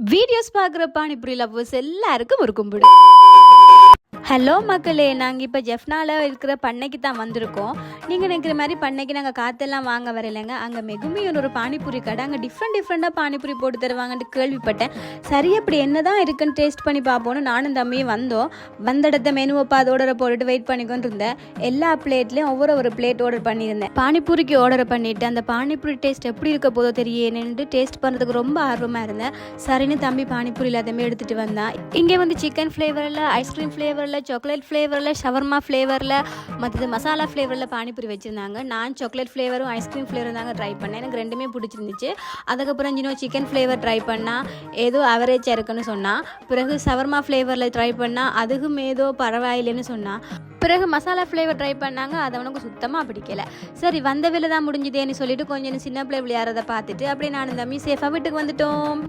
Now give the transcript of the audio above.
Videos பார்க்குற panipuri lovers எல்லாருக்கும் ஒரு கும்பிடு. ஹலோ மக்களே, நாங்கள் இப்போ ஜெஃப்னாவில் இருக்கிற பண்ணைக்கு தான் வந்திருக்கோம். நீங்கள் நினைக்கிற மாதிரி பண்ணைக்கு நாங்கள் காற்றெல்லாம் வாங்க வரலைங்க. அங்கே மெகுமியோட ஒரு பானிபூரி கடை, அங்கே டிஃப்ரெண்ட்டாக பானிபூரி போட்டு தருவாங்கன்ட்டு கேள்விப்பட்டேன். சரி, அப்படி என்ன தான் இருக்குன்னு டேஸ்ட் பண்ணி பார்ப்போன்னு நானும் தம்பியும் வந்தோம். வந்த இடத்த மெனுவப்பா அதோட போட்டுட்டு வெயிட் பண்ணிக்கொண்டு இருந்தேன். எல்லா பிளேட்லேயும் ஒவ்வொரு பிளேட் ஆர்டர் பண்ணியிருந்தேன். பானிபூரிக்கு ஆர்டர் பண்ணிவிட்டு அந்த பானிபூரி டேஸ்ட் எப்படி இருக்க போதோ தெரியேன்னு டேஸ்ட் பண்ணுறதுக்கு ரொம்ப ஆர்வமாக இருந்தேன். சரின்னு தம்பி பானிபூரி எல்லாத்தையுமே எடுத்துகிட்டு வந்தான். இங்கே வந்து சிக்கன் ஃப்ளேவரில், ஐஸ்கிரீம் ஃப்ளேவரில், சாக்லேட் ஃப்ளேவரில், ஷவர்மா ஃப்ளேவரில், மற்றது மசாலா ஃப்ளேவரில் பானிபூரி வச்சுருந்தாங்க. நான் சாக்லேட் ஃப்ளேவரும் ஐஸ்கிரீம் ஃப்ளேவரும் தாங்க ட்ரை பண்ணேன். எனக்கு ரெண்டுமே பிடிச்சிருந்துச்சு. அதுக்கப்புறம் சிக்கன் ஃப்ளேவர் ட்ரை பண்ணால் ஏதோ அவரேஜாக இருக்குன்னு சொன்னான். பிறகு ஷவர்மா ஃப்ளேவரில் ட்ரை பண்ணால் அதுக்கும் ஏதோ பரவாயில்லைன்னு சொன்னான். பிறகு மசாலா ஃப்ளேவர் ட்ரை பண்ணாங்க. அது அவனுக்கு சுத்தமாக பிடிக்கல. சரி, வந்த வேலை தான் முடிஞ்சுதேன்னு சொல்லிட்டு கொஞ்சம் சின்ன பிள்ளை விளையாடுறதை பார்த்துட்டு அப்படியே நான் தம்பி சேஃபாக வீட்டுக்கு வந்துட்டோம்.